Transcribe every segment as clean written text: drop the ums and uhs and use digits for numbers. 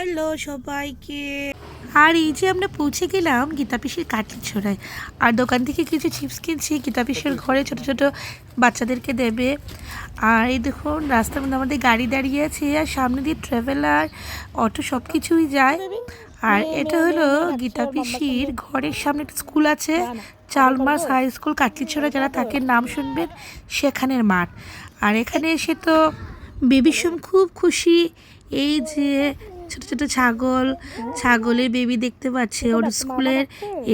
Hello সবাইকে। আর এই যে আমরা পৌঁছে গেলাম গীতা পিসির কাটলিছড়ায়। আর দোকান থেকে কিছু চিপস কিনছি, গীতা পিসির ঘরে ছোট ছোট বাচ্চাদেরকে দেবে। আর এই দেখুন রাস্তার মধ্যে আমাদের গাড়ি দাঁড়িয়ে আছে, আর সামনে দিয়ে ট্রাভেলার অটো সব কিছুই যায়। আর এটা হলো গীতা পিসির ঘরের সামনে একটা স্কুল আছে, চালমার্স হাই স্কুল কাটলিছড়া, যারা থাকে নাম শুনবেন সেখানের মাঠ। আর এখানে এসে তো বেবির সঙ্গে খুব খুশি। এই যে ছোট ছোট ছাগলের বেবি দেখতে পাচ্ছে, ওর স্কুলের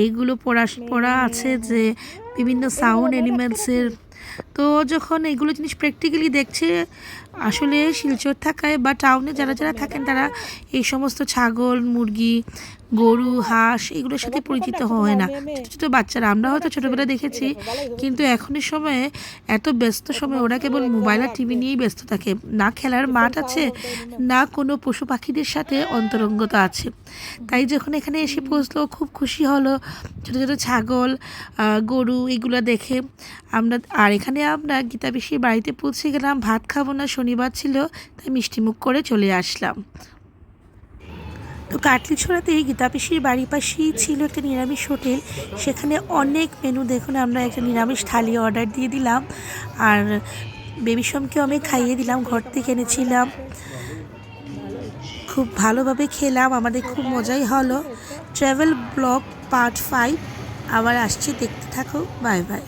এইগুলো পড়া আছে যে বিভিন্ন সাউন্ড অ্যানিমেলসের। তো যখন এগুলো জিনিস প্র্যাকটিক্যালি দেখছে, আসলে শিলচর থাকায় বা টাউনে যারা যারা থাকেন তারা এই সমস্ত ছাগল, মুরগি, গরু, হাঁস এগুলোর সাথে পরিচিত হয় না। ছোটো ছোটো বাচ্চারা, আমরা হয়তো ছোটোবেলায় দেখেছি, কিন্তু এখনের সময়ে এত ব্যস্ত সময় ওরা কেবল মোবাইল আর টিভি নিয়েই ব্যস্ত থাকে। না খেলার মাঠ আছে, না কোনো পশু পাখিদের সাথে অন্তরঙ্গতা আছে। তাই যখন এখানে এসে পৌঁছলো খুব খুশি হলো ছোটো ছোটো ছাগল, গরু এগুলো দেখে। আর এখানে আমরা গীতা পিসির বাড়িতে পৌঁছে গেলাম। ভাত খাবো না, শনিবার ছিল, তাই মিষ্টিমুখ করে চলে আসলাম। তো কাটলিছড়াতেই গীতা পিসির বাড়ির পাশেই ছিল একটা নিরামিষ হোটেল, সেখানে অনেক মেনু। দেখুন আমরা একটা নিরামিষ থালি অর্ডার দিয়ে দিলাম, আর বেবি সোমকেও আমি খাইয়ে দিলাম, ঘর থেকে এনেছিলাম। খুব ভালোভাবে খেলাম, আমাদের খুব মজাই হলো। ট্রাভেল ব্লগ পার্ট 5 আবার আসছে, দেখতে থাকো। Bye bye.